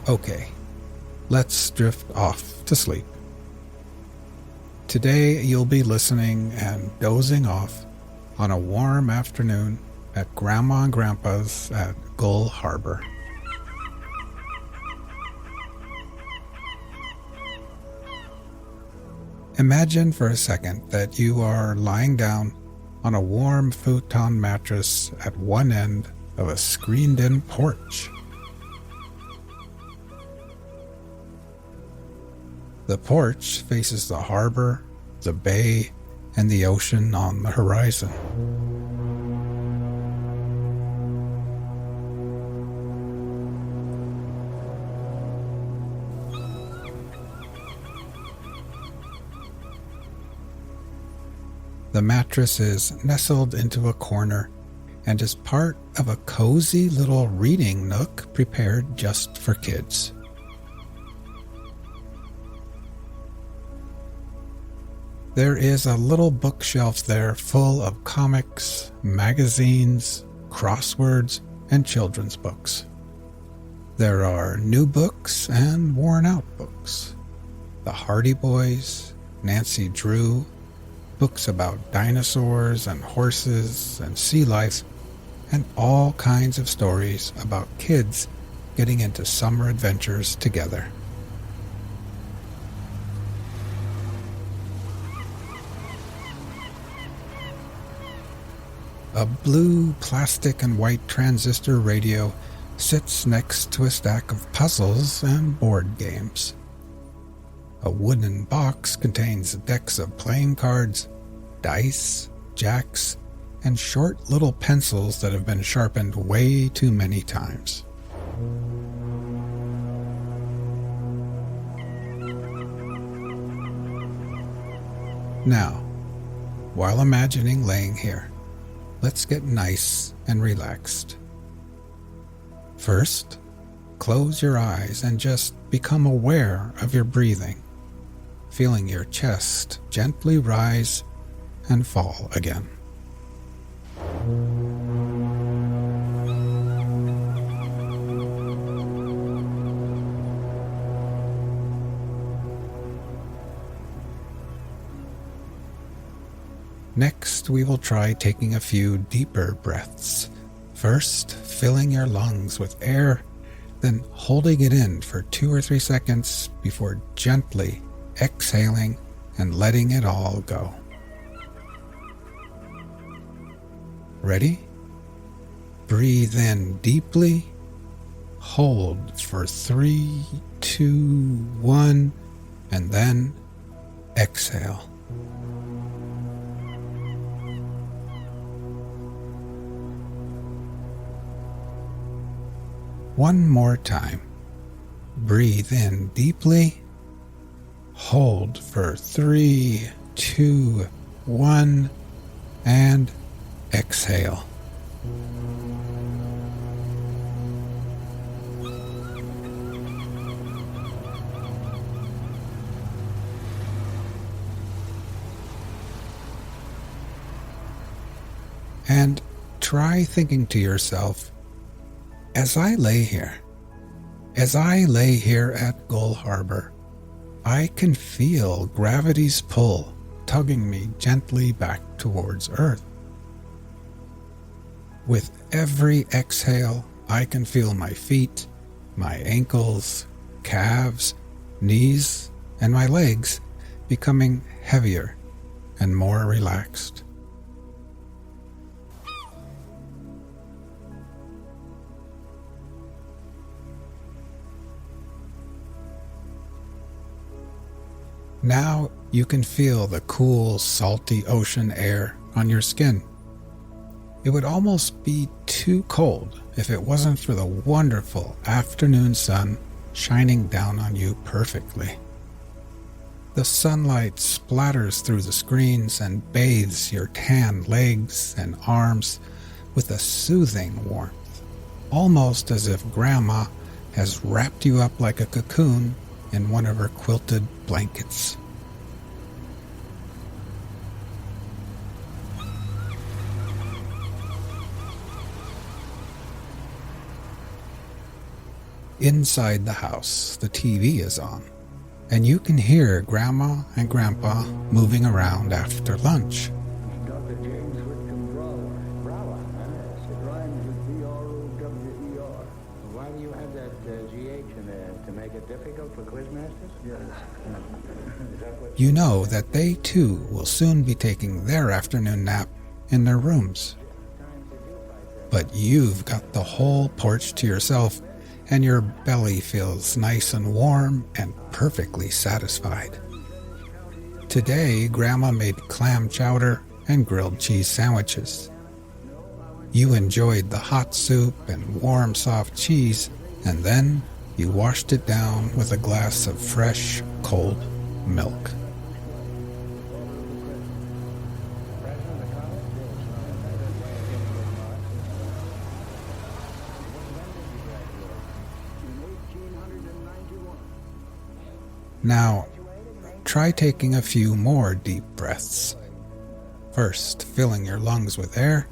Okay, let's drift off to sleep. Today you'll be listening and dozing off on a warm afternoon at Grandma and Grandpa's at Gull Harbor. Imagine for a second that you are lying down on a warm futon mattress at one end of a screened-in porch. The porch faces the harbor, the bay, and the ocean on the horizon. The mattress is nestled into a corner and is part of a cozy little reading nook prepared just for kids. There is a little bookshelf there full of comics, magazines, crosswords, and children's books. There are new books and worn-out books. The Hardy Boys, Nancy Drew, books about dinosaurs and horses and sea life, and all kinds of stories about kids getting into summer adventures together. A blue plastic and white transistor radio sits next to a stack of puzzles and board games. A wooden box contains decks of playing cards, dice, jacks, and short little pencils that have been sharpened way too many times. Now, while imagining laying here, let's get nice and relaxed. First, close your eyes and just become aware of your breathing, feeling your chest gently rise and fall again. Next, we will try taking a few deeper breaths. First, filling your lungs with air, then holding it in for 2 or 3 seconds before gently exhaling and letting it all go. Ready? Breathe in deeply, hold for 3, 2, 1, and then exhale. One more time. Breathe in deeply, hold for 3, 2, 1, and exhale. And try thinking to yourself, as I lay here at Gull Harbor, I can feel gravity's pull tugging me gently back towards Earth. With every exhale, I can feel my feet, my ankles, calves, knees, and my legs becoming heavier and more relaxed. Now you can feel the cool, salty ocean air on your skin. It would almost be too cold if it wasn't for the wonderful afternoon sun shining down on you perfectly. The sunlight splatters through the screens and bathes your tan legs and arms with a soothing warmth, almost as if Grandma has wrapped you up like a cocoon in one of her quilted blankets. Inside the house, the TV is on, and you can hear Grandma and Grandpa moving around after lunch. Dr. James Wolner, huh? It rhymes with B-R-O-W-E-R. Why do you have that G-H in there? To make it difficult for quizmasters? Yes. Is that what You know that they too will soon be taking their afternoon nap in their rooms. But you've got the whole porch to yourself, and your belly feels nice and warm and perfectly satisfied. Today, Grandma made clam chowder and grilled cheese sandwiches. You enjoyed the hot soup and warm, soft cheese, and then you washed it down with a glass of fresh, cold milk. Now, try taking a few more deep breaths. First, filling your lungs with air,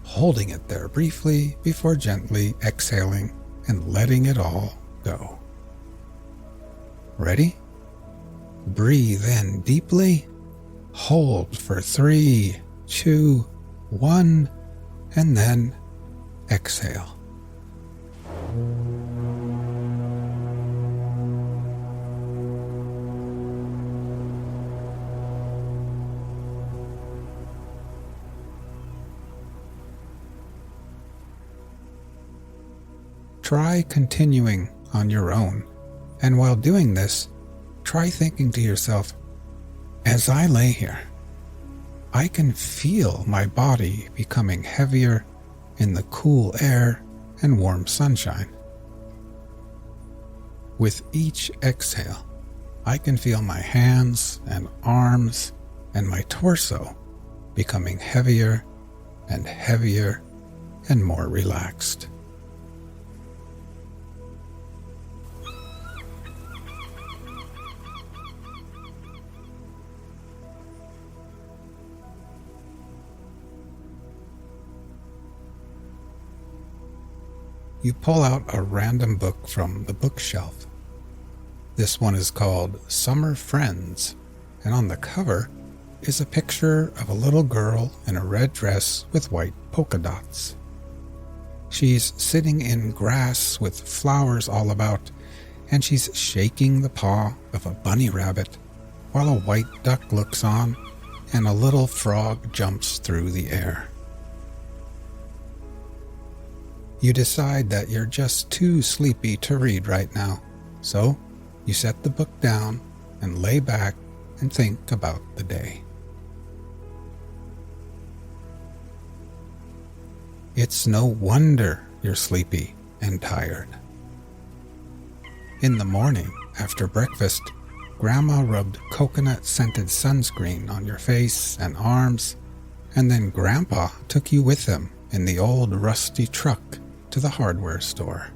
holding it there briefly before gently exhaling and letting it all go. Ready? Breathe in deeply, hold for 3, 2, 1, and then exhale. Try continuing on your own, and while doing this, try thinking to yourself, as I lay here, I can feel my body becoming heavier in the cool air and warm sunshine. With each exhale, I can feel my hands and arms and my torso becoming heavier and heavier and more relaxed. You pull out a random book from the bookshelf. This one is called Summer Friends, and on the cover is a picture of a little girl in a red dress with white polka dots. She's sitting in grass with flowers all about, and she's shaking the paw of a bunny rabbit while a white duck looks on and a little frog jumps through the air. You decide that you're just too sleepy to read right now, so you set the book down and lay back and think about the day. It's no wonder you're sleepy and tired. In the morning, after breakfast, Grandma rubbed coconut-scented sunscreen on your face and arms, and then Grandpa took you with him in the old rusty truck to the hardware store.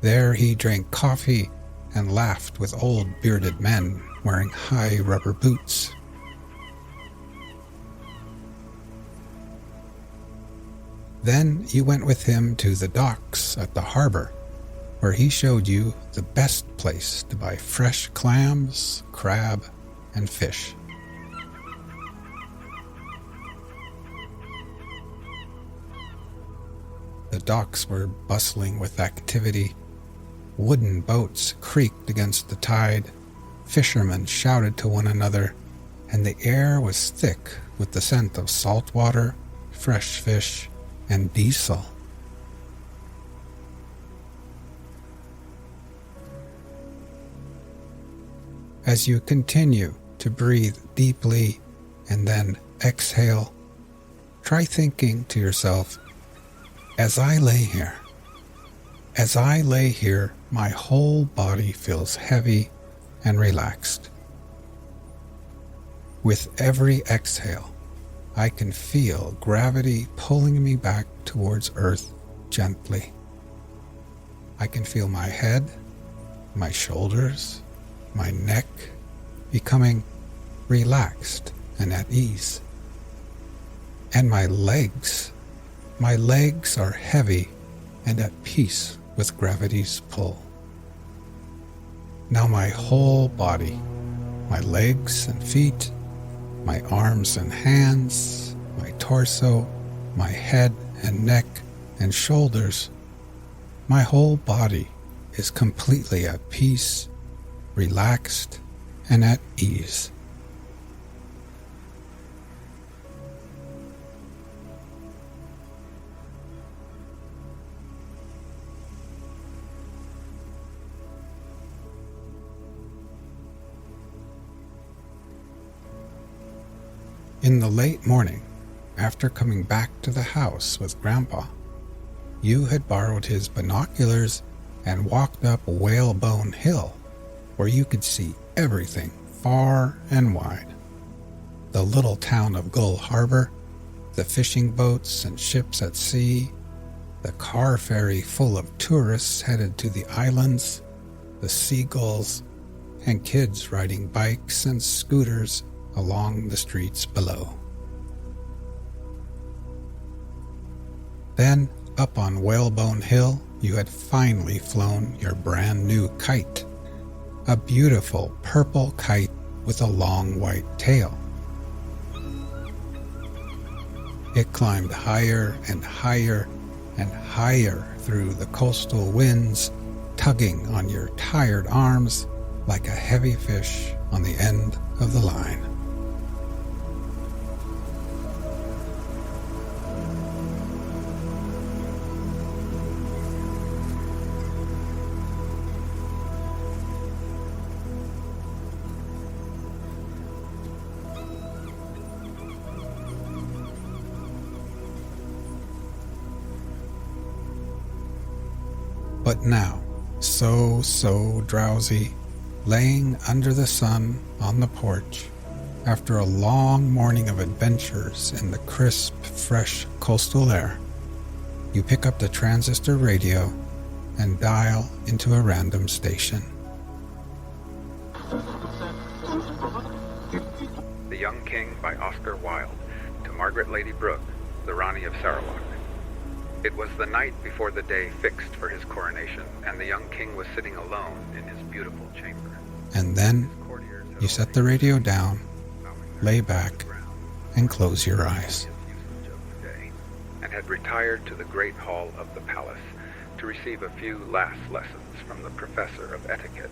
There he drank coffee and laughed with old bearded men wearing high rubber boots. Then you went with him to the docks at the harbor, where he showed you the best place to buy fresh clams, crab, and fish. The docks were bustling with activity. Wooden boats creaked against the tide, fishermen shouted to one another, and the air was thick with the scent of salt water, fresh fish, and diesel. As you continue to breathe deeply and then exhale, try thinking to yourself, as I lay here, my whole body feels heavy and relaxed. With every exhale, I can feel gravity pulling me back towards Earth gently. I can feel my head, my shoulders, my neck becoming relaxed and at ease. And my legs are heavy and at peace with gravity's pull. Now my whole body, my legs and feet, my arms and hands, my torso, my head and neck and shoulders, my whole body is completely at peace, relaxed, and at ease. In the late morning, after coming back to the house with Grandpa, you had borrowed his binoculars and walked up Whalebone Hill, where you could see everything far and wide. The little town of Gull Harbor, the fishing boats and ships at sea, the car ferry full of tourists headed to the islands, the seagulls, and kids riding bikes and scooters along the streets below. Then, up on Whalebone Hill, you had finally flown your brand new kite, a beautiful purple kite with a long white tail. It climbed higher and higher and higher through the coastal winds, tugging on your tired arms like a heavy fish on the end of the line. But now, so drowsy, laying under the sun on the porch, after a long morning of adventures in the crisp, fresh coastal air, you pick up the transistor radio and dial into a random station. The Young King by Oscar Wilde, to Margaret Lady Brooke, the Rani of Sarawak. It was the night before the day fixed for his coronation, and the young king was sitting alone in his beautiful chamber. And then you set the radio down, lay back, and close your eyes. And had retired to the great hall of the palace to receive a few last lessons from the professor of etiquette.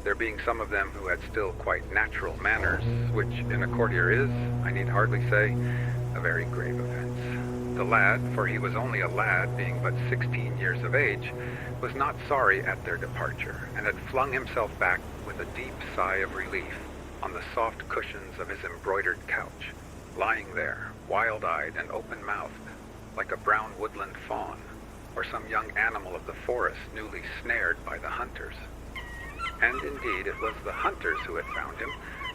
There being some of them who had still quite natural manners, which in a courtier is, I need hardly say, a very grave offense. The lad, for he was only a lad, being but 16 years of age, was not sorry at their departure, and had flung himself back with a deep sigh of relief on the soft cushions of his embroidered couch, lying there, wild-eyed and open-mouthed, like a brown woodland fawn, or some young animal of the forest newly snared by the hunters. And indeed it was the hunters who had found him,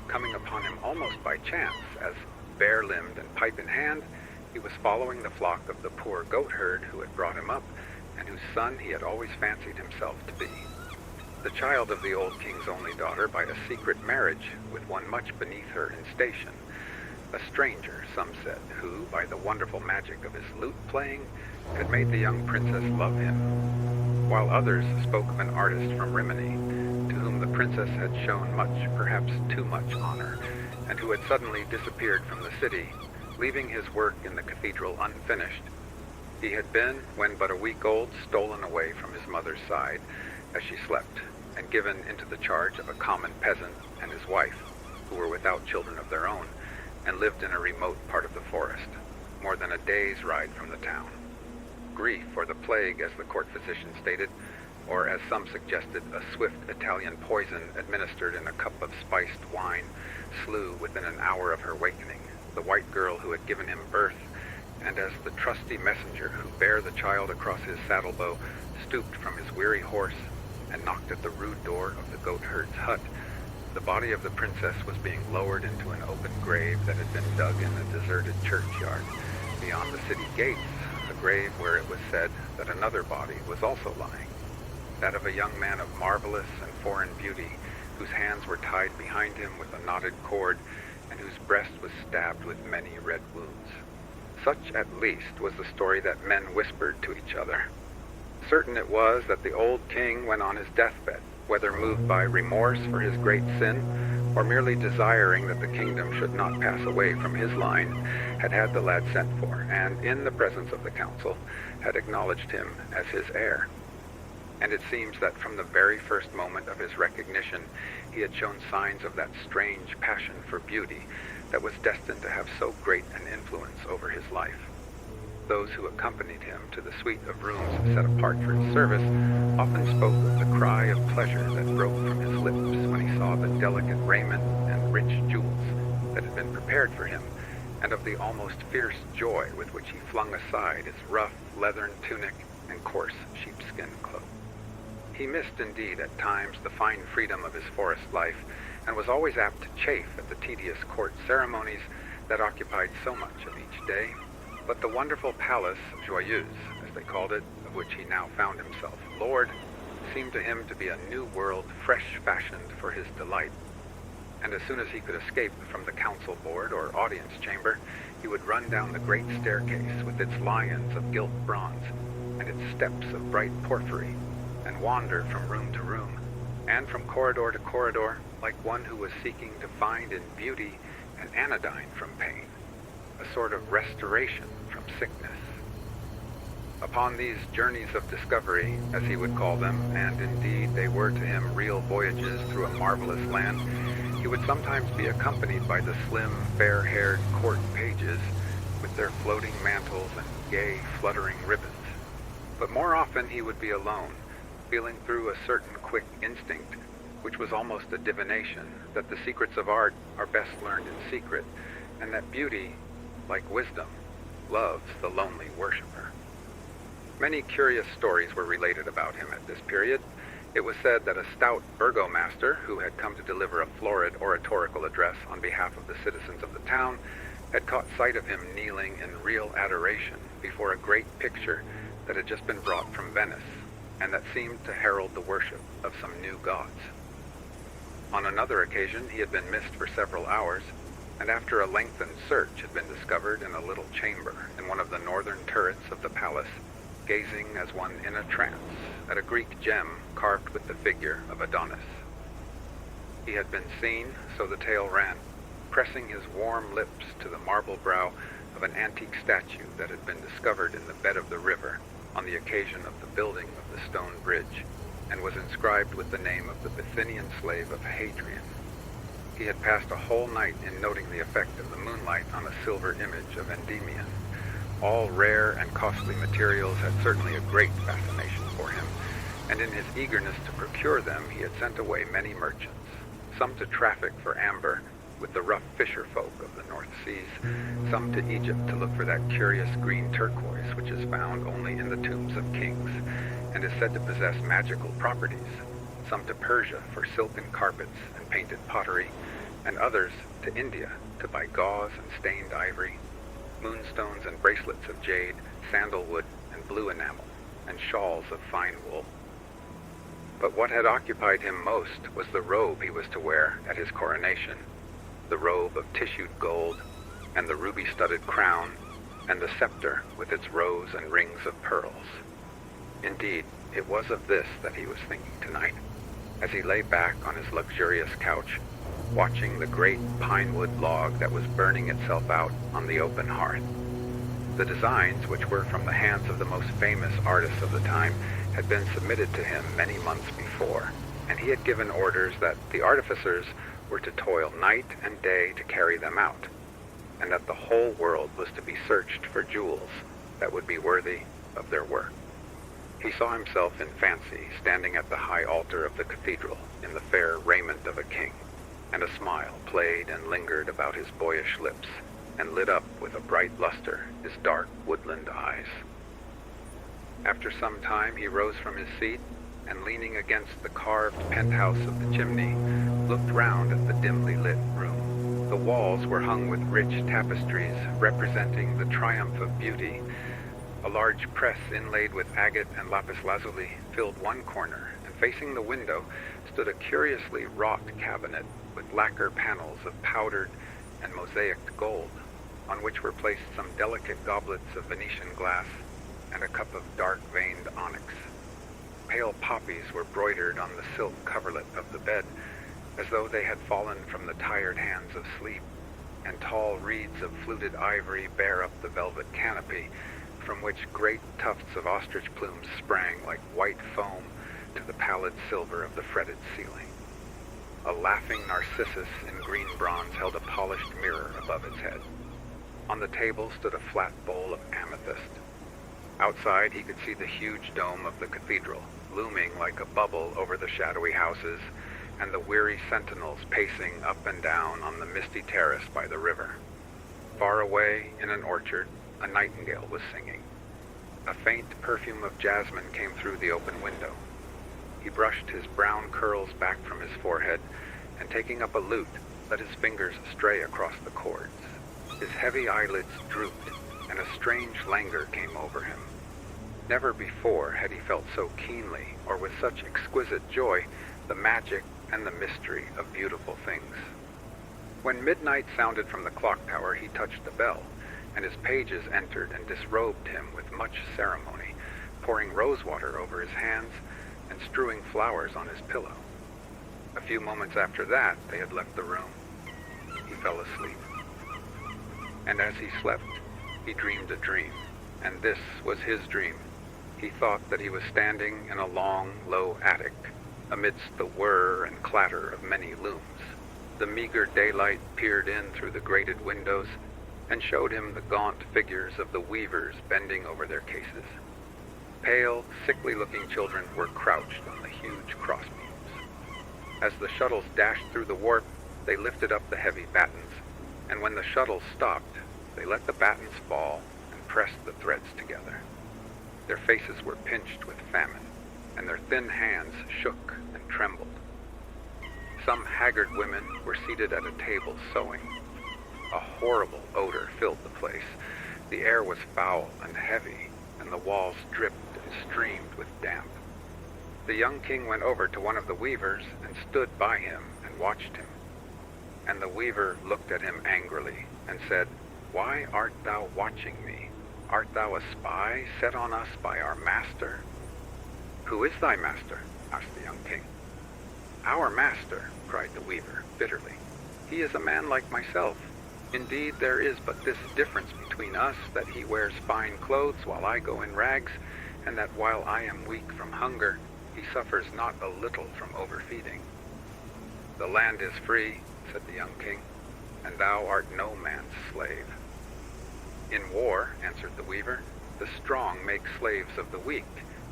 coming upon him almost by chance, as, bare-limbed and pipe in hand, he was following the flock of the poor goat-herd who had brought him up, and whose son he had always fancied himself to be. The child of the old king's only daughter by a secret marriage with one much beneath her in station, a stranger, some said, who, by the wonderful magic of his lute-playing, had made the young princess love him, while others spoke of an artist from Rimini, to whom the princess had shown much, perhaps too much honor, and who had suddenly disappeared from the city, leaving his work in the cathedral unfinished. He had been, when but a week old, stolen away from his mother's side as she slept, and given into the charge of a common peasant and his wife, who were without children of their own, and lived in a remote part of the forest, more than a day's ride from the town. Grief, or the plague, as the court physician stated, or as some suggested, a swift Italian poison administered in a cup of spiced wine, slew within an hour of her wakening the white girl who had given him birth, and as the trusty messenger who bare the child across his saddlebow stooped from his weary horse and knocked at the rude door of the goat-herd's hut, the body of the princess was being lowered into an open grave that had been dug in a deserted churchyard beyond the city gates, a grave where it was said that another body was also lying, that of a young man of marvelous and foreign beauty, whose hands were tied behind him with a knotted cord, and whose breast was stabbed with many red wounds. Such, at least, was the story that men whispered to each other. Certain it was that the old king went on his deathbed, whether moved by remorse for his great sin, or merely desiring that the kingdom should not pass away from his line, had had the lad sent for, and in the presence of the council had acknowledged him as his heir. And it seems that from the very first moment of his recognition, he had shown signs of that strange passion for beauty that was destined to have so great an influence over his life. Those who accompanied him to the suite of rooms set apart for his service often spoke of the cry of pleasure that broke from his lips when he saw the delicate raiment and rich jewels that had been prepared for him, and of the almost fierce joy with which he flung aside his rough leathern tunic and coarse sheepskin cloak. He missed indeed at times the fine freedom of his forest life, and was always apt to chafe at the tedious court ceremonies that occupied so much of each day. But the wonderful palace joyeuse, as they called it, of which he now found himself lord, seemed to him to be a new world fresh fashioned for his delight. And as soon as he could escape from the council board or audience chamber, he would run down the great staircase with its lions of gilt bronze and its steps of bright porphyry, and wander from room to room, and from corridor to corridor, like one who was seeking to find in beauty an anodyne from pain, a sort of restoration from sickness. Upon these journeys of discovery, as he would call them, and indeed they were to him real voyages through a marvelous land, he would sometimes be accompanied by the slim, fair-haired court pages with their floating mantles and gay, fluttering ribbons. But more often he would be alone, feeling through a certain quick instinct, which was almost a divination, that the secrets of art are best learned in secret, and that beauty, like wisdom, loves the lonely worshipper. Many curious stories were related about him at this period. It was said that a stout burgomaster, who had come to deliver a florid oratorical address on behalf of the citizens of the town, had caught sight of him kneeling in real adoration before a great picture that had just been brought from Venice, and that seemed to herald the worship of some new gods. On another occasion, he had been missed for several hours, and after a lengthened search had been discovered in a little chamber in one of the northern turrets of the palace, gazing as one in a trance at a Greek gem carved with the figure of Adonis. He had been seen, so the tale ran, pressing his warm lips to the marble brow of an antique statue that had been discovered in the bed of the river on the occasion of the building of the stone bridge, and was inscribed with the name of the Bithynian slave of Hadrian. He had passed a whole night in noting the effect of the moonlight on a silver image of Endymion. All rare and costly materials had certainly a great fascination for him, and in his eagerness to procure them he had sent away many merchants, some to traffic for amber with the rough fisher folk of the North Seas, some to Egypt to look for that curious green turquoise which is found only in the tombs of kings, and is said to possess magical properties, some to Persia for silken carpets and painted pottery, and others to India to buy gauze and stained ivory, moonstones and bracelets of jade, sandalwood and blue enamel, and shawls of fine wool. But what had occupied him most was the robe he was to wear at his coronation, the robe of tissued gold, and the ruby-studded crown, and the scepter with its rows and rings of pearls. Indeed, it was of this that he was thinking tonight, as he lay back on his luxurious couch, watching the great pine-wood log that was burning itself out on the open hearth. The designs, which were from the hands of the most famous artists of the time, had been submitted to him many months before, and he had given orders that the artificers were to toil night and day to carry them out, and that the whole world was to be searched for jewels that would be worthy of their work. He saw himself in fancy standing at the high altar of the cathedral in the fair raiment of a king, and a smile played and lingered about his boyish lips, and lit up with a bright luster his dark woodland eyes. After some time he rose from his seat, and leaning against the carved penthouse of the chimney, looked round at the dimly lit room. The walls were hung with rich tapestries representing the triumph of beauty. A large press inlaid with agate and lapis lazuli filled one corner, and facing the window stood a curiously wrought cabinet with lacquer panels of powdered and mosaicked gold, on which were placed some delicate goblets of Venetian glass and a cup of dark-veined onyx. Pale poppies were broidered on the silk coverlet of the bed, as though they had fallen from the tired hands of sleep, and tall reeds of fluted ivory bear up the velvet canopy, from which great tufts of ostrich plumes sprang like white foam to the pallid silver of the fretted ceiling. A laughing narcissus in green bronze held a polished mirror above its head. On the table stood a flat bowl of amethyst. Outside he could see the huge dome of the cathedral, looming like a bubble over the shadowy houses, and the weary sentinels pacing up and down on the misty terrace by the river. Far away, in an orchard, a nightingale was singing. A faint perfume of jasmine came through the open window. He brushed his brown curls back from his forehead, and taking up a lute, let his fingers stray across the chords. His heavy eyelids drooped, and a strange languor came over him. Never before had he felt so keenly, or with such exquisite joy, the magic and the mystery of beautiful things. When midnight sounded from the clock tower, he touched the bell, and his pages entered and disrobed him with much ceremony, pouring rosewater over his hands and strewing flowers on his pillow. A few moments after that, they had left the room. He fell asleep. And as he slept, he dreamed a dream, and this was his dream. He thought that he was standing in a long, low attic, amidst the whir and clatter of many looms. The meager daylight peered in through the grated windows and showed him the gaunt figures of the weavers bending over their cases. Pale, sickly-looking children were crouched on the huge crossbeams. As the shuttles dashed through the warp, they lifted up the heavy battens, and when the shuttles stopped, they let the battens fall and pressed the threads together. Their faces were pinched with famine, and their thin hands shook and trembled. Some haggard women were seated at a table sewing. A horrible odor filled the place. The air was foul and heavy, and the walls dripped and streamed with damp. The young king went over to one of the weavers and stood by him and watched him. And the weaver looked at him angrily and said, "Why art thou watching me? Art thou a spy set on us by our master?" "Who is thy master?" asked the young king. "Our master," cried the weaver bitterly. "He is a man like myself. Indeed, there is but this difference between us, that he wears fine clothes while I go in rags, and that while I am weak from hunger, he suffers not a little from overfeeding." "The land is free," said the young king, "and thou art no man's slave." "In war," answered the weaver, "the strong make slaves of the weak,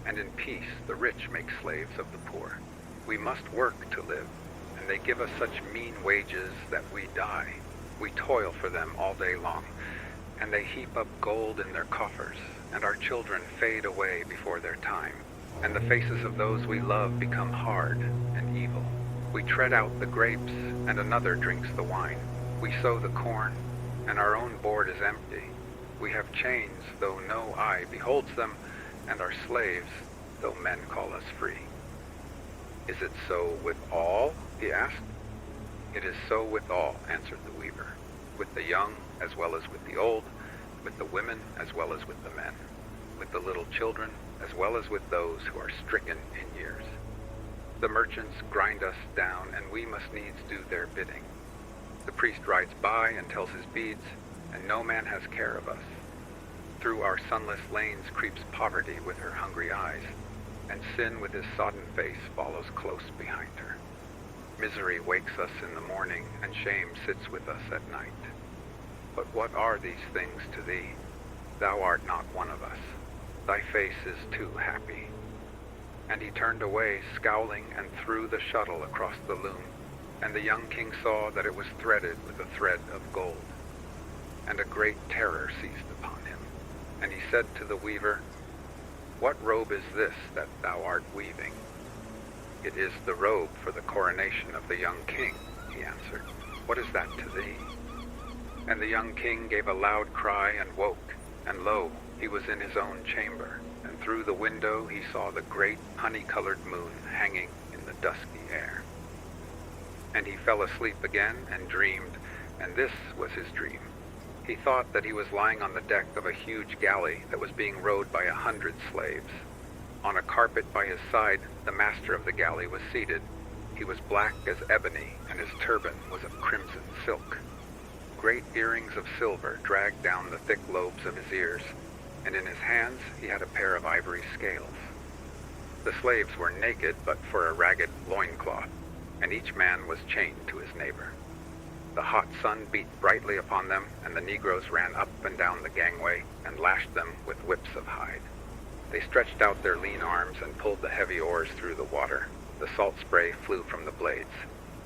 and in peace the rich make slaves of the poor. We must work to live, and they give us such mean wages that we die. We toil for them all day long, and they heap up gold in their coffers, and our children fade away before their time, and the faces of those we love become hard and evil. We tread out the grapes, and another drinks the wine. We sow the corn, and our own board is empty. We have chains, though no eye beholds them, and are slaves, though men call us free." "Is it so with all?" he asked. "It is so with all," answered the weaver, "with the young as well as with the old, with the women as well as with the men, with the little children as well as with those who are stricken in years. The merchants grind us down, and we must needs do their bidding. The priest rides by and tells his beads, and no man has care of us. Through our sunless lanes creeps poverty with her hungry eyes, and sin with his sodden face follows close behind her. Misery wakes us in the morning, and shame sits with us at night. But what are these things to thee? Thou art not one of us. Thy face is too happy." And he turned away, scowling, and threw the shuttle across the loom, and the young king saw that it was threaded with a thread of gold. And a great terror seized upon him, and he said to the weaver, "What robe is this that thou art weaving?" "It is the robe for the coronation of the young king," he answered. "What is that to thee?" And the young king gave a loud cry and woke, and lo, he was in his own chamber, and through the window he saw the great honey-colored moon hanging in the dusky air. And he fell asleep again and dreamed, and this was his dream. He thought that he was lying on the deck of a huge galley that was being rowed by 100 slaves. On a carpet by his side, the master of the galley was seated. He was black as ebony, and his turban was of crimson silk. Great earrings of silver dragged down the thick lobes of his ears, and in his hands he had a pair of ivory scales. The slaves were naked but for a ragged loincloth, and each man was chained to his neighbor. The hot sun beat brightly upon them, and the Negroes ran up and down the gangway and lashed them with whips of hide. They stretched out their lean arms and pulled the heavy oars through the water. The salt spray flew from the blades.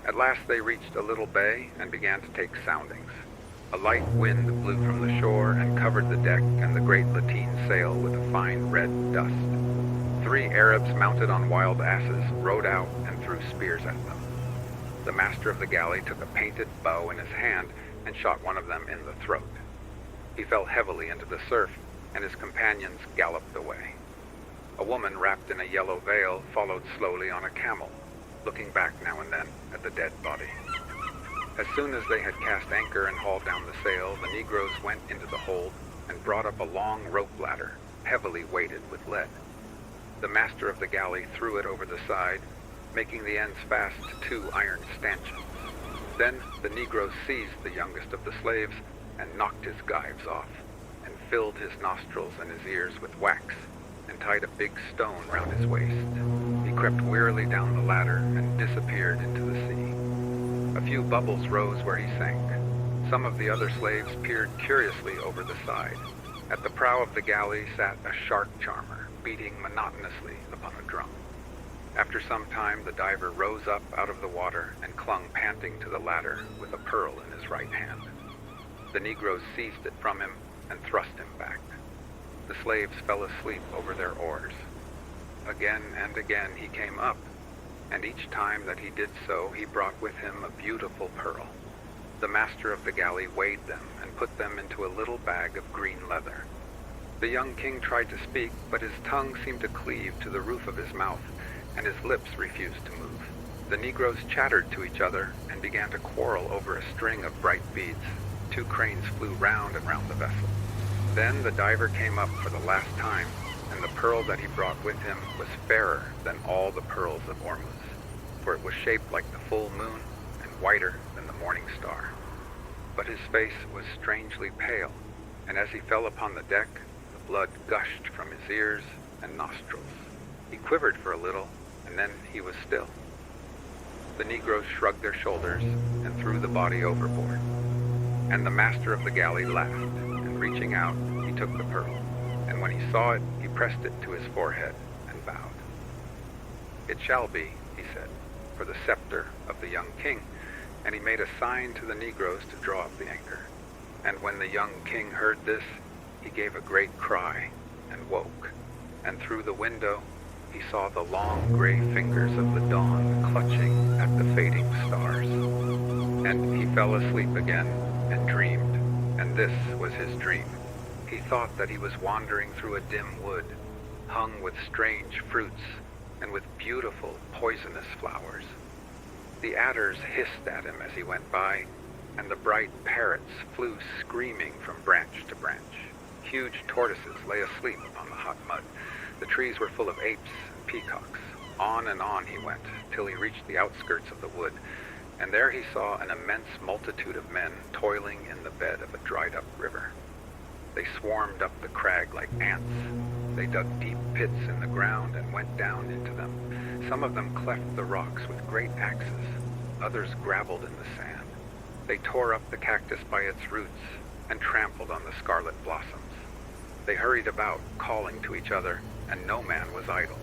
At last they reached a little bay and began to take soundings. A light wind blew from the shore and covered the deck and the great lateen sail with a fine red dust. 3 Arabs mounted on wild asses rode out and threw spears at them. The master of the galley took a painted bow in his hand and shot one of them in the throat. He fell heavily into the surf, and his companions galloped away. A woman wrapped in a yellow veil followed slowly on a camel, looking back now and then at the dead body. As soon as they had cast anchor and hauled down the sail, the Negroes went into the hold and brought up a long rope ladder, heavily weighted with lead. The master of the galley threw it over the side, making the ends fast to 2 iron stanchions. Then the Negroes seized the youngest of the slaves and knocked his gyves off, and filled his nostrils and his ears with wax, and tied a big stone round his waist. He crept wearily down the ladder and disappeared into the sea. A few bubbles rose where he sank. Some of the other slaves peered curiously over the side. At the prow of the galley sat a shark charmer, beating monotonously upon a drum. After some time, the diver rose up out of the water and clung panting to the ladder with a pearl in his right hand. The Negroes seized it from him and thrust him back. The slaves fell asleep over their oars. Again and again he came up, and each time that he did so, he brought with him a beautiful pearl. The master of the galley weighed them and put them into a little bag of green leather. The young king tried to speak, but his tongue seemed to cleave to the roof of his mouth, and his lips refused to move. The Negroes chattered to each other and began to quarrel over a string of bright beads. 2 cranes flew round and round the vessel. Then the diver came up for the last time, and the pearl that he brought with him was fairer than all the pearls of Ormuz, for it was shaped like the full moon and whiter than the morning star. But his face was strangely pale, and as he fell upon the deck, the blood gushed from his ears and nostrils. He quivered for a little, and then he was still. The Negroes shrugged their shoulders and threw the body overboard, and the master of the galley laughed, and reaching out, he took the pearl, and when he saw it, he pressed it to his forehead and bowed. "It shall be," he said, "for the scepter of the young king," and he made a sign to the Negroes to draw up the anchor. And when the young king heard this, he gave a great cry and woke, and through the window he saw the long gray fingers of the dawn clutching at the fading stars. And he fell asleep again and dreamed, and this was his dream. He thought that he was wandering through a dim wood, hung with strange fruits and with beautiful poisonous flowers. The adders hissed at him as he went by, and the bright parrots flew screaming from branch to branch. Huge tortoises lay asleep upon the hot mud. The trees were full of apes and peacocks. On and on he went, till he reached the outskirts of the wood, and there he saw an immense multitude of men toiling in the bed of a dried-up river. They swarmed up the crag like ants. They dug deep pits in the ground and went down into them. Some of them cleft the rocks with great axes. Others gravelled in the sand. They tore up the cactus by its roots and trampled on the scarlet blossoms. They hurried about, calling to each other, and no man was idle.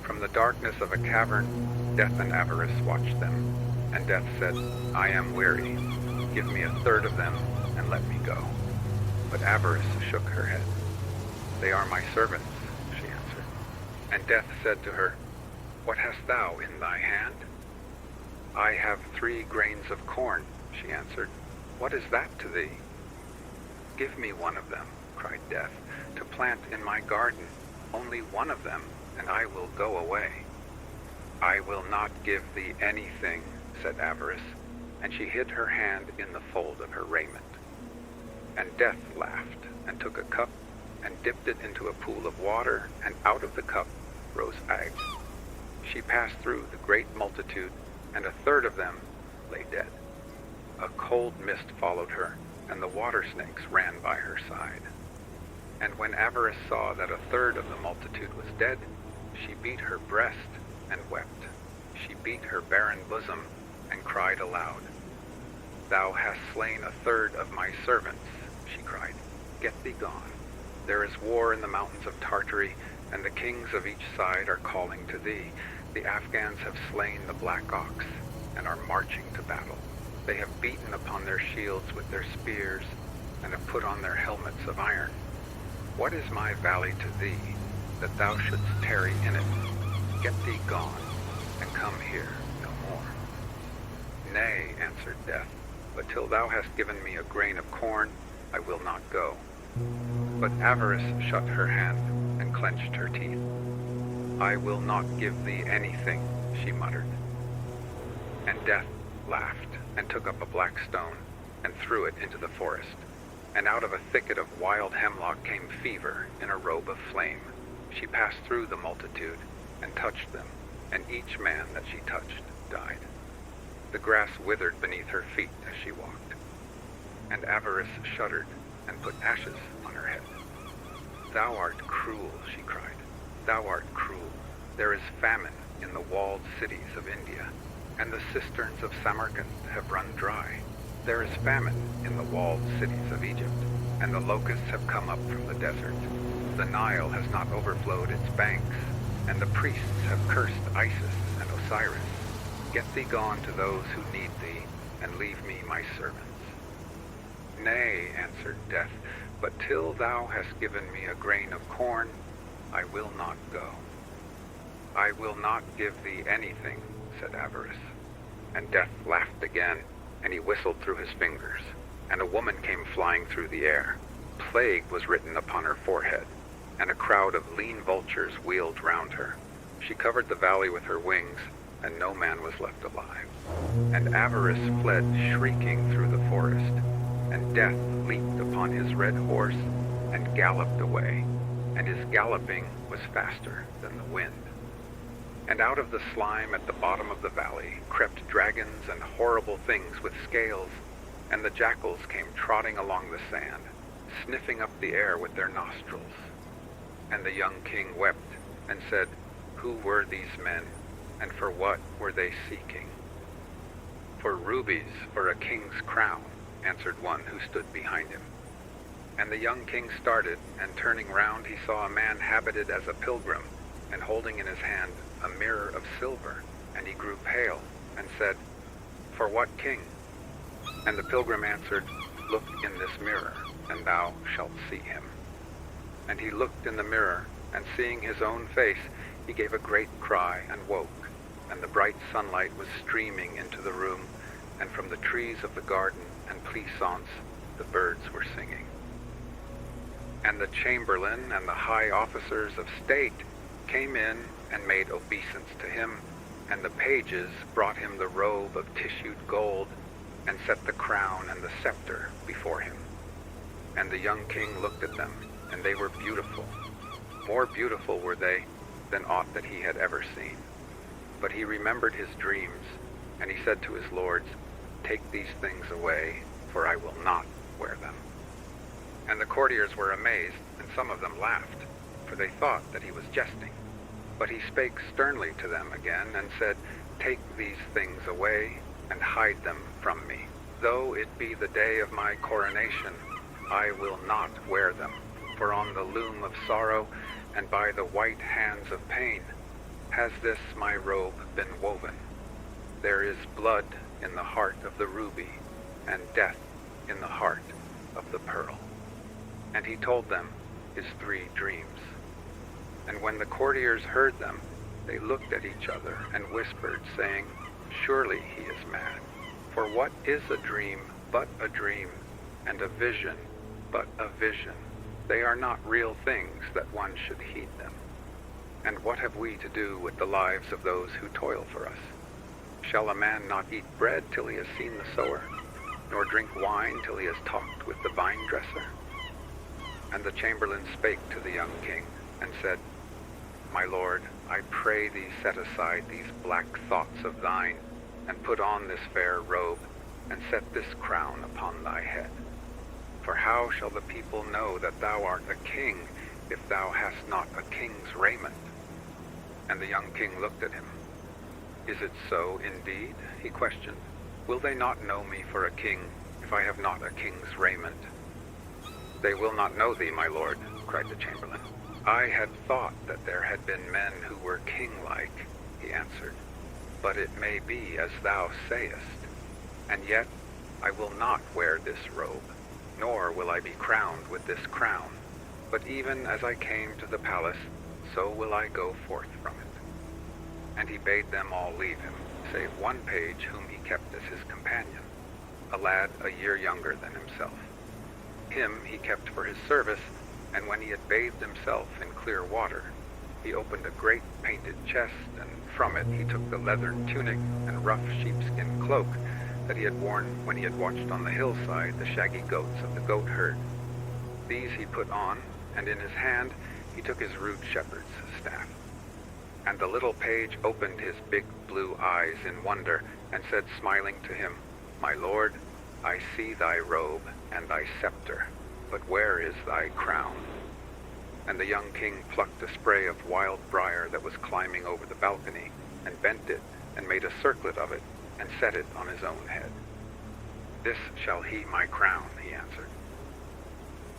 From the darkness of a cavern, Death and Avarice watched them, and Death said, "I am weary. Give me a third of them, and let me go." But Avarice shook her head. "They are my servants," she answered. And Death said to her, "What hast thou in thy hand?" "I have 3 grains of corn," she answered. "What is that to thee?" "Give me one of them," cried Death, "to plant in my garden, only one of them, and I will go away." "I will not give thee anything," said Avarice, and she hid her hand in the fold of her raiment. And Death laughed, and took a cup, and dipped it into a pool of water, and out of the cup rose eggs. She passed through the great multitude, and a third of them lay dead. A cold mist followed her, and the water snakes ran by her side. And when Avarice saw that a third of the multitude was dead, she beat her breast and wept. She beat her barren bosom and cried aloud. Thou hast slain a third of my servants, she cried. Get thee gone. There is war in the mountains of Tartary, and the kings of each side are calling to thee. The Afghans have slain the black ox and are marching to battle. They have beaten upon their shields with their spears and have put on their helmets of iron. What is my valley to thee, that thou shouldst tarry in it? Get thee gone, and come here no more. Nay, answered Death, but till thou hast given me a grain of corn, I will not go. But Avarice shut her hand and clenched her teeth. I will not give thee anything, she muttered. And Death laughed and took up a black stone and threw it into the forest. And out of a thicket of wild hemlock came Fever in a robe of flame. She passed through the multitude and touched them, and each man that she touched died. The grass withered beneath her feet as she walked. And Avarice shuddered and put ashes on her head. Thou art cruel, she cried. Thou art cruel. There is famine in the walled cities of India, and the cisterns of Samarkand have run dry. There is famine in the walled cities of Egypt, and the locusts have come up from the desert. The Nile has not overflowed its banks, and the priests have cursed Isis and Osiris. Get thee gone to those who need thee, and leave me my servants. Nay, answered Death, but till thou hast given me a grain of corn, I will not go. I will not give thee anything, said Avarice. And Death laughed again, and he whistled through his fingers, and a woman came flying through the air. Plague was written upon her forehead, and a crowd of lean vultures wheeled round her. She covered the valley with her wings, and no man was left alive. And Avarice fled shrieking through the forest, and Death leaped upon his red horse and galloped away, and his galloping was faster than the wind. And out of the slime at the bottom of the valley crept dragons and horrible things with scales, and the jackals came trotting along the sand, sniffing up the air with their nostrils. And the young king wept and said, Who were these men, and for what were they seeking? For rubies for a king's crown, answered one who stood behind him. And the young king started, and turning round he saw a man habited as a pilgrim, and holding in his hand a mirror of silver, and he grew pale, and said, For what king? And the pilgrim answered, Look in this mirror, and thou shalt see him. And he looked in the mirror, and seeing his own face, he gave a great cry and woke, and the bright sunlight was streaming into the room, and from the trees of the garden and pleasaunce the birds were singing. And the chamberlain and the high officers of state came in and made obeisance to him, and the pages brought him the robe of tissued gold, and set the crown and the scepter before him. And the young king looked at them, and they were beautiful. More beautiful were they than aught that he had ever seen. But he remembered his dreams, and he said to his lords, Take these things away, for I will not wear them. And the courtiers were amazed, and some of them laughed, for they thought that he was jesting. But he spake sternly to them again, and said, Take these things away, and hide them from me. Though it be the day of my coronation, I will not wear them. For on the loom of sorrow, and by the white hands of pain, has this my robe been woven. There is blood in the heart of the ruby, and death in the heart of the pearl. And he told them his 3 dreams. And when the courtiers heard them, they looked at each other and whispered, saying, Surely he is mad. For what is a dream but a dream, and a vision but a vision? They are not real things that one should heed them. And what have we to do with the lives of those who toil for us? Shall a man not eat bread till he has seen the sower, nor drink wine till he has talked with the vine dresser? And the chamberlain spake to the young king, and said, My lord, I pray thee set aside these black thoughts of thine, and put on this fair robe, and set this crown upon thy head. For how shall the people know that thou art a king, if thou hast not a king's raiment? And the young king looked at him. Is it so indeed? He questioned. Will they not know me for a king, if I have not a king's raiment? They will not know thee, my lord, cried the chamberlain. I had thought that there had been men who were king-like, he answered. But it may be as thou sayest. And yet I will not wear this robe, nor will I be crowned with this crown. But even as I came to the palace, so will I go forth from it. And he bade them all leave him, save one page whom he kept as his companion, a lad a year younger than himself. Him he kept for his service, and when he had bathed himself in clear water, he opened a great painted chest, and from it he took the leathern tunic and rough sheepskin cloak that he had worn when he had watched on the hillside the shaggy goats of the goat herd. These he put on, and in his hand he took his rude shepherd's staff. And the little page opened his big blue eyes in wonder, and said, smiling to him, My lord, I see thy robe and thy scepter, but where is thy crown? And the young king plucked a spray of wild briar that was climbing over the balcony, and bent it, and made a circlet of it, and set it on his own head. This shall he my crown, he answered.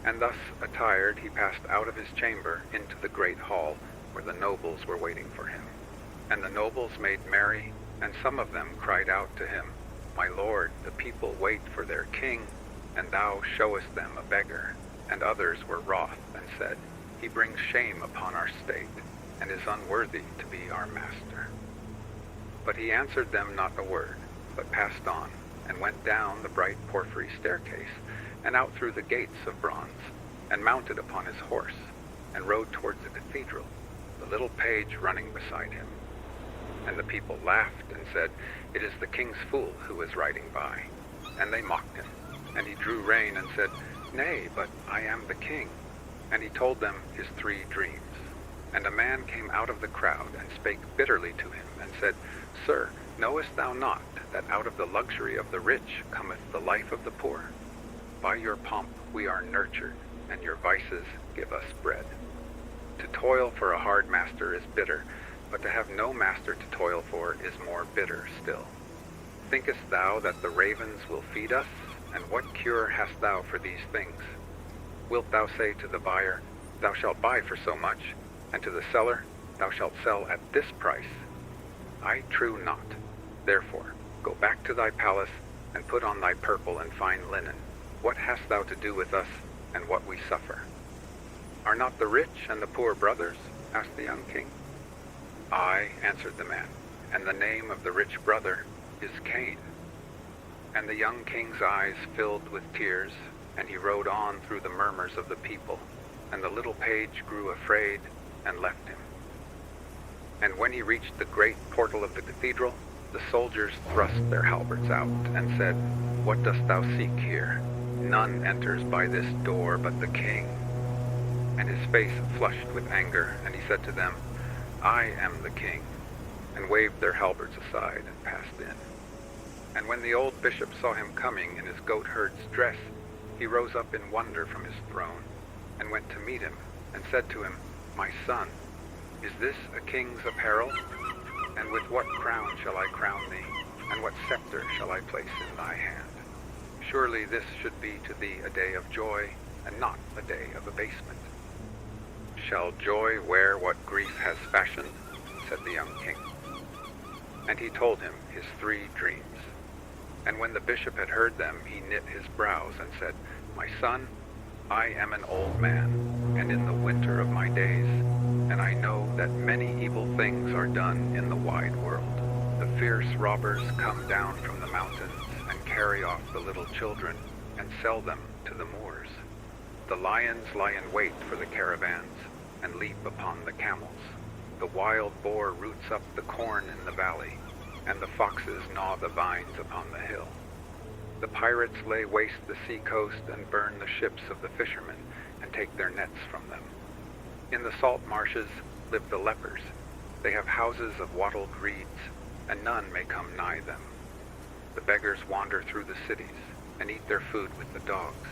And thus attired he passed out of his chamber into the great hall, where the nobles were waiting for him. And the nobles made merry, and some of them cried out to him, My lord, the people wait for their king, and thou showest them a beggar. And others were wroth, and said, He brings shame upon our state, and is unworthy to be our master. But he answered them not a word, but passed on, and went down the bright porphyry staircase, and out through the gates of bronze, and mounted upon his horse, and rode towards the cathedral, the little page running beside him. And the people laughed, and said, It is the king's fool who is riding by. And they mocked him. And he drew rein, and said, Nay, but I am the king. And he told them his 3 dreams. And a man came out of the crowd, and spake bitterly to him, and said, Sir, knowest thou not that out of the luxury of the rich cometh the life of the poor? By your pomp we are nurtured, and your vices give us bread. To toil for a hard master is bitter, but to have no master to toil for is more bitter still. Thinkest thou that the ravens will feed us? And what cure hast thou for these things? Wilt thou say to the buyer, Thou shalt buy for so much, and to the seller, Thou shalt sell at this price? I trow not. Therefore, go back to thy palace, and put on thy purple and fine linen. What hast thou to do with us, and what we suffer? Are not the rich and the poor brothers? Asked the young king. Aye, answered the man, and the name of the rich brother is Cain. And the young king's eyes filled with tears, and he rode on through the murmurs of the people, and the little page grew afraid, and left him. And when he reached the great portal of the cathedral, the soldiers thrust their halberds out, and said, What dost thou seek here? None enters by this door but the king. And his face flushed with anger, and he said to them, I am the king, and waved their halberds aside, and passed in. And when the old bishop saw him coming in his goatherd's dress, he rose up in wonder from his throne, and went to meet him, and said to him, My son, is this a king's apparel? And with what crown shall I crown thee, and what scepter shall I place in thy hand? Surely this should be to thee a day of joy, and not a day of abasement. Shall joy wear what grief has fashioned? Said the young king. And he told him his 3 dreams. And when the bishop had heard them, he knit his brows, and said, My son, I am an old man, and in the winter of my days, and I know that many evil things are done in the wide world. The fierce robbers come down from the mountains, and carry off the little children, and sell them to the Moors. The lions lie in wait for the caravans, and leap upon the camels. The wild boar roots up the corn in the valley, and the foxes gnaw the vines upon the hill. The pirates lay waste the sea coast and burn the ships of the fishermen, and take their nets from them. In the salt marshes live the lepers. They have houses of wattled reeds, and none may come nigh them. The beggars wander through the cities, and eat their food with the dogs.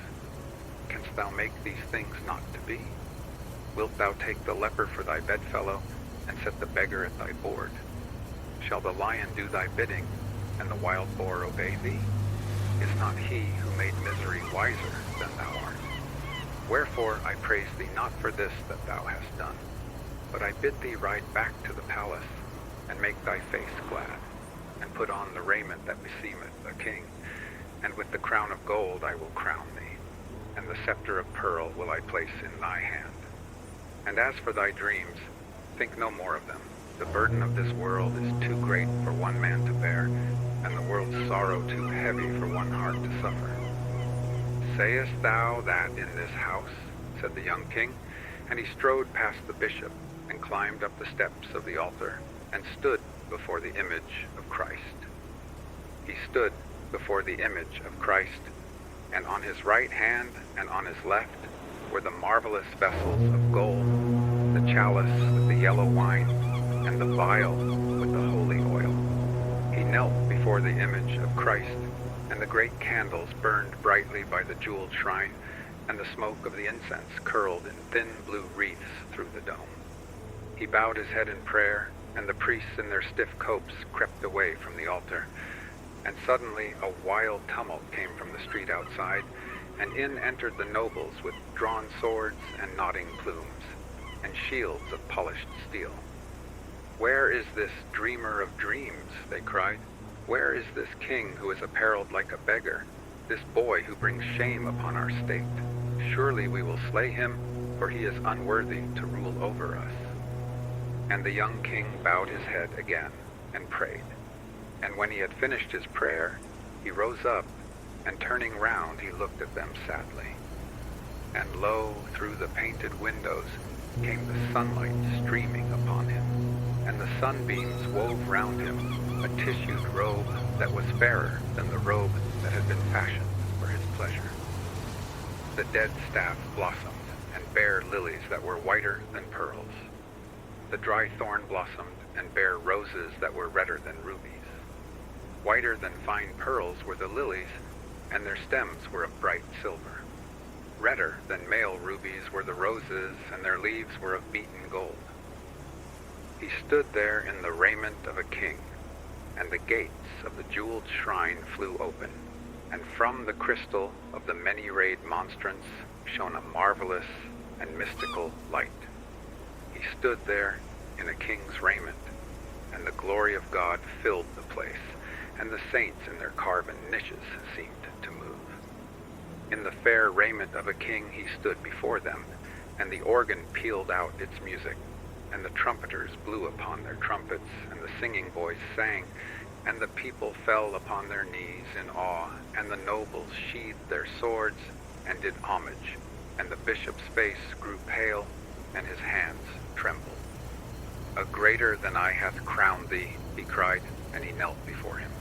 Canst thou make these things not to be? Wilt thou take the leper for thy bedfellow, and set the beggar at thy board? Shall the lion do thy bidding, and the wild boar obey thee? Is not he who made misery wiser than thou art? Wherefore I praise thee not for this that thou hast done, but I bid thee ride back to the palace, and make thy face glad, and put on the raiment that beseemeth a king, and with the crown of gold I will crown thee, and the scepter of pearl will I place in thy hand. And as for thy dreams, think no more of them. The burden of this world is too great for one man to bear, and the world's sorrow too heavy for one heart to suffer. Sayest thou that in this house? Said the young king, and he strode past the bishop, and climbed up the steps of the altar, and stood before the image of Christ. He stood before the image of Christ, and on his right hand and on his left were the marvelous vessels of gold, the chalice with the yellow wine, and the vial with the holy oil. He knelt before the image of Christ, and the great candles burned brightly by the jeweled shrine, and the smoke of the incense curled in thin blue wreaths through the dome. He bowed his head in prayer, and the priests in their stiff copes crept away from the altar. And suddenly a wild tumult came from the street outside, and in entered the nobles with drawn swords and nodding plumes, and shields of polished steel. Where is this dreamer of dreams? They cried. Where is this king who is apparelled like a beggar, this boy who brings shame upon our state? Surely we will slay him, for he is unworthy to rule over us. And the young king bowed his head again and prayed. And when he had finished his prayer, he rose up, and turning round he looked at them sadly. And lo, through the painted windows came the sunlight streaming upon him, and the sunbeams wove round him a tissued robe that was fairer than the robe that had been fashioned for his pleasure. The dead staff blossomed, and bare lilies that were whiter than pearls. The dry thorn blossomed, and bare roses that were redder than rubies. Whiter than fine pearls were the lilies, and their stems were of bright silver. Redder than male rubies were the roses, and their leaves were of beaten gold. He stood there in the raiment of a king, and the gates of the jeweled shrine flew open, and from the crystal of the many-rayed monstrance shone a marvelous and mystical light. He stood there in a king's raiment, and the glory of God filled the place, and the saints in their carven niches seemed to move. In the fair raiment of a king he stood before them, and the organ pealed out its music, and the trumpeters blew upon their trumpets, and the singing boys sang, and the people fell upon their knees in awe, and the nobles sheathed their swords and did homage, and the bishop's face grew pale, and his hands trembled. A greater than I hath crowned thee, he cried, and he knelt before him.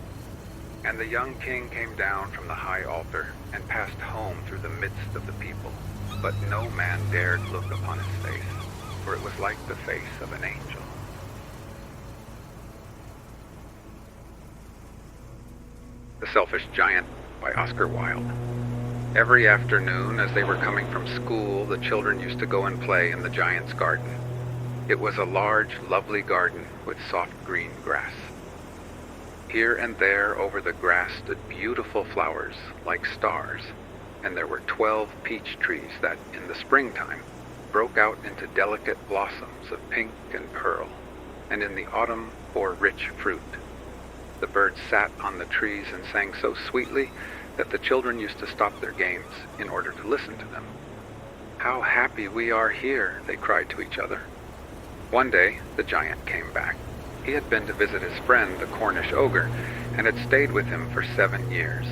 And the young king came down from the high altar, and passed home through the midst of the people, but no man dared look upon his face, for it was like the face of an angel. The Selfish Giant by Oscar Wilde. Every afternoon, as they were coming from school, the children used to go and play in the giant's garden. It was a large, lovely garden with soft green grass. Here and there over the grass stood beautiful flowers like stars, and there were 12 peach trees that, in the springtime, broke out into delicate blossoms of pink and pearl, and in the autumn bore rich fruit. The birds sat on the trees and sang so sweetly that the children used to stop their games in order to listen to them. "How happy we are here," they cried to each other. One day, the giant came back. He had been to visit his friend, the Cornish ogre, and had stayed with him for 7 years.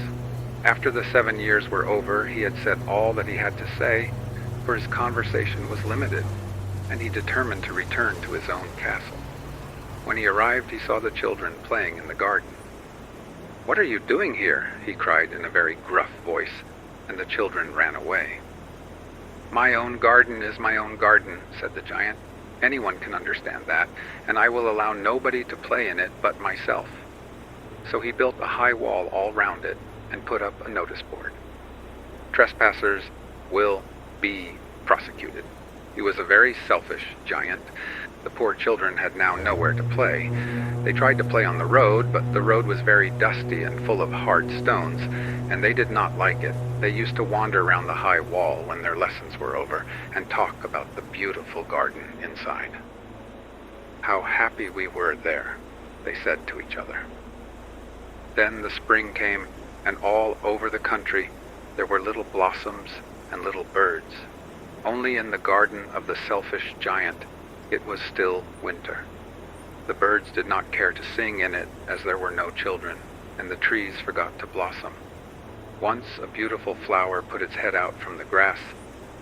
After the 7 years were over, he had said all that he had to say, for his conversation was limited, and he determined to return to his own castle. When he arrived, he saw the children playing in the garden. "What are you doing here?" he cried in a very gruff voice, and the children ran away. "My own garden is my own garden," said the giant. "Anyone can understand that, and I will allow nobody to play in it but myself." So he built a high wall all round it and put up a notice board. "Trespassers will be prosecuted." He was a very selfish giant. The poor children had now nowhere to play. They tried to play on the road, but the road was very dusty and full of hard stones, and they did not like it. They used to wander around the high wall when their lessons were over and talk about the beautiful garden inside. "How happy we were there," they said to each other. Then the spring came, and all over the country there were little blossoms and little birds. Only in the garden of the selfish giant it was still winter. The birds did not care to sing in it, as there were no children, and the trees forgot to blossom. Once a beautiful flower put its head out from the grass,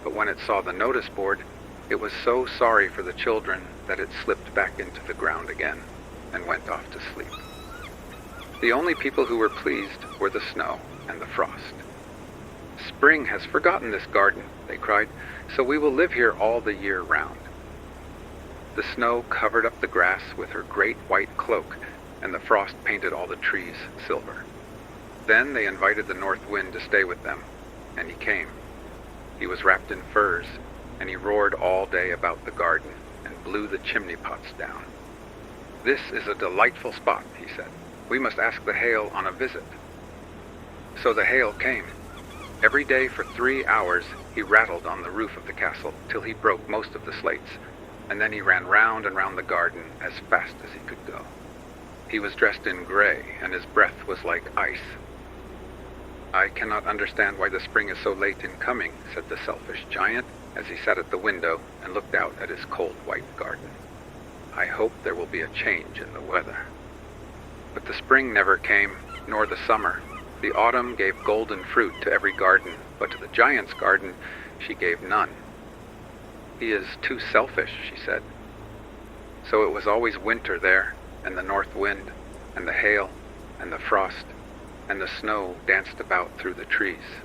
but when it saw the notice board, it was so sorry for the children that it slipped back into the ground again and went off to sleep. The only people who were pleased were the snow and the frost. "Spring has forgotten this garden," they cried, "so we will live here all the year round." The snow covered up the grass with her great white cloak, and the frost painted all the trees silver. Then they invited the north wind to stay with them, and he came. He was wrapped in furs, and he roared all day about the garden and blew the chimney pots down. "This is a delightful spot," he said. "We must ask the hail on a visit." So the hail came. Every day for 3 hours he rattled on the roof of the castle till he broke most of the slates, and then he ran round and round the garden as fast as he could go. He was dressed in gray, and his breath was like ice. "I cannot understand why the spring is so late in coming," said the selfish giant, as he sat at the window and looked out at his cold white garden. "I hope there will be a change in the weather." But the spring never came, nor the summer. The autumn gave golden fruit to every garden, but to the giant's garden she gave none. "He is too selfish," she said. So it was always winter there, and the north wind, and the hail, and the frost, and the snow danced about through the trees.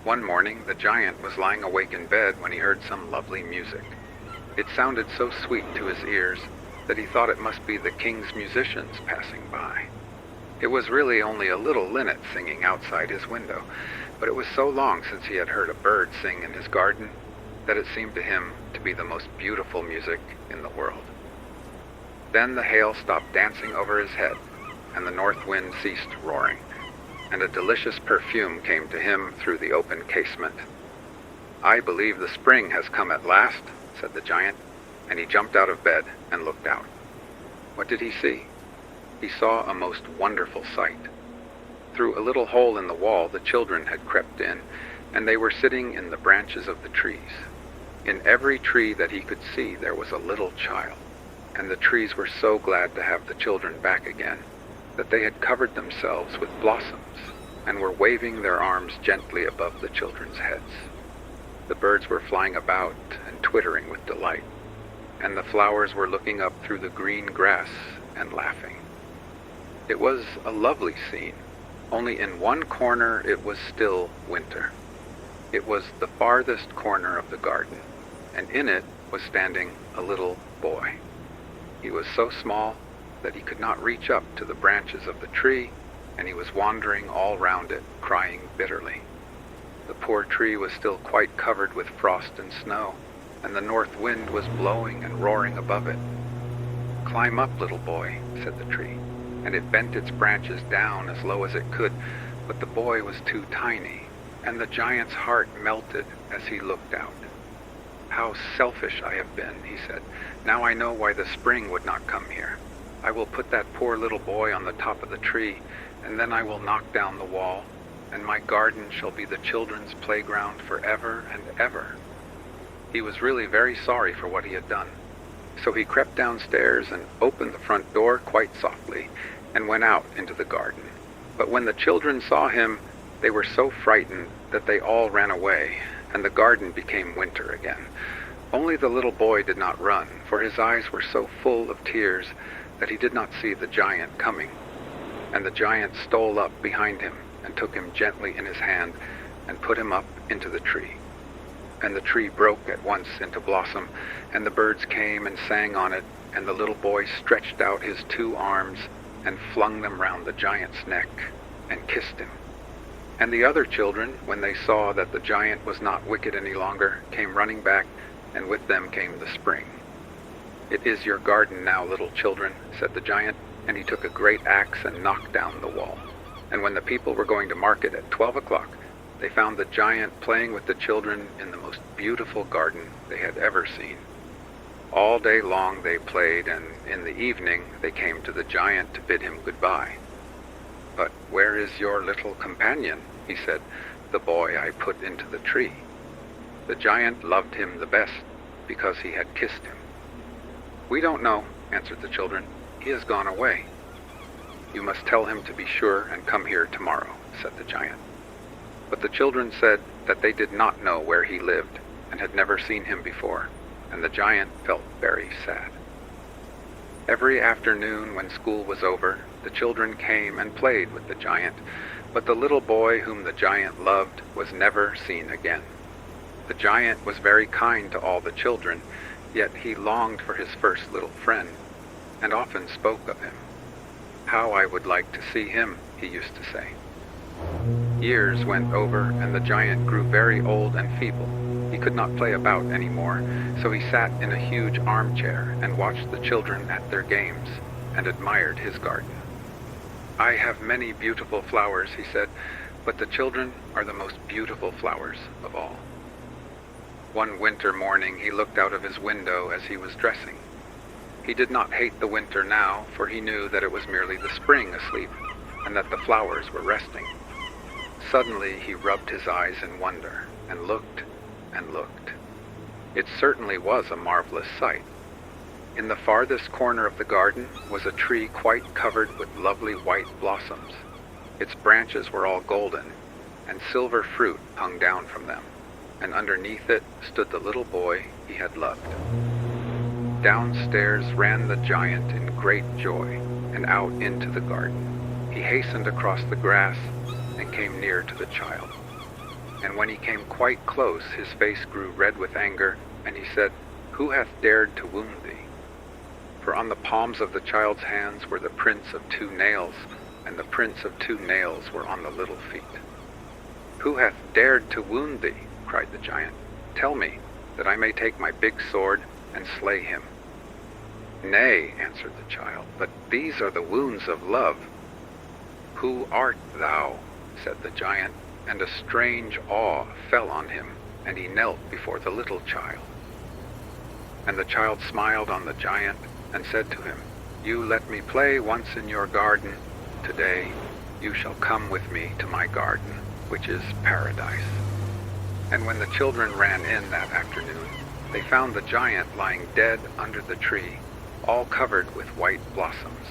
One morning the giant was lying awake in bed when he heard some lovely music. It sounded so sweet to his ears that he thought it must be the king's musicians passing by. It was really only a little linnet singing outside his window, but it was so long since he had heard a bird sing in his garden that it seemed to him to be the most beautiful music in the world. Then the hail stopped dancing over his head, and the north wind ceased roaring, and a delicious perfume came to him through the open casement. "I believe the spring has come at last," said the giant, and he jumped out of bed and looked out. What did he see? He saw a most wonderful sight. Through a little hole in the wall the children had crept in, and they were sitting in the branches of the trees. In every tree that he could see there was a little child, and the trees were so glad to have the children back again that they had covered themselves with blossoms and were waving their arms gently above the children's heads. The birds were flying about and twittering with delight, and the flowers were looking up through the green grass and laughing. It was a lovely scene, only in one corner it was still winter. It was the farthest corner of the garden, and in it was standing a little boy. He was so small that he could not reach up to the branches of the tree, and he was wandering all round it, crying bitterly. The poor tree was still quite covered with frost and snow, and the north wind was blowing and roaring above it. "Climb up, little boy," said the tree, and it bent its branches down as low as it could, but the boy was too tiny, and the giant's heart melted as he looked out. "How selfish I have been," he said. "Now I know why the spring would not come here. I will put that poor little boy on the top of the tree, and then I will knock down the wall, and my garden shall be the children's playground forever and ever." He was really very sorry for what he had done. So he crept downstairs and opened the front door quite softly and went out into the garden. But when the children saw him, they were so frightened that they all ran away, and the garden became winter again. Only the little boy did not run, for his eyes were so full of tears that he did not see the giant coming. And the giant stole up behind him and took him gently in his hand and put him up into the tree. and the tree broke at once into blossom, and the birds came and sang on it, and the little boy stretched out his 2 arms and flung them round the giant's neck and kissed him. And the other children, when they saw that the giant was not wicked any longer, came running back, and with them came the spring. "It is your garden now, little children," said the giant, and he took a great axe and knocked down the wall. And when the people were going to market at 12 o'clock, they found the giant playing with the children in the most beautiful garden they had ever seen. All day long they played, and in the evening they came to the giant to bid him goodbye. "But where is your little companion?" he said, "the boy I put into the tree." The giant loved him the best because he had kissed him. "We don't know," answered the children. "He has gone away." "You must tell him to be sure and come here tomorrow," said the giant. But the children said that they did not know where he lived and had never seen him before, and the giant felt very sad. Every afternoon when school was over, the children came and played with the giant, but the little boy whom the giant loved was never seen again. The giant was very kind to all the children, yet he longed for his first little friend, and often spoke of him. "How I would like to see him," he used to say. Years went over, and the giant grew very old and feeble. He could not play about any more, so he sat in a huge armchair and watched the children at their games, and admired his garden. "I have many beautiful flowers," he said, "but the children are the most beautiful flowers of all." One winter morning he looked out of his window as he was dressing. He did not hate the winter now, for he knew that it was merely the spring asleep, and that the flowers were resting. Suddenly he rubbed his eyes in wonder, and looked and looked. It certainly was a marvelous sight. In the farthest corner of the garden was a tree quite covered with lovely white blossoms. Its branches were all golden, and silver fruit hung down from them, and underneath it stood the little boy he had loved. Downstairs ran the giant in great joy, and out into the garden. He hastened across the grass and came near to the child. And when he came quite close, his face grew red with anger, and he said, "Who hath dared to wound thee?" For on the palms of the child's hands were the prints of 2 nails, and the prints of 2 nails were on the little feet. "Who hath dared to wound thee?" cried the giant. "Tell me, that I may take my big sword and slay him." "Nay," answered the child, "but these are the wounds of love." "Who art thou?" said the giant, and a strange awe fell on him, and he knelt before the little child. And the child smiled on the giant and said to him, "You let me play once in your garden. Today you shall come with me to my garden, which is paradise." And when the children ran in that afternoon, they found the giant lying dead under the tree, all covered with white blossoms.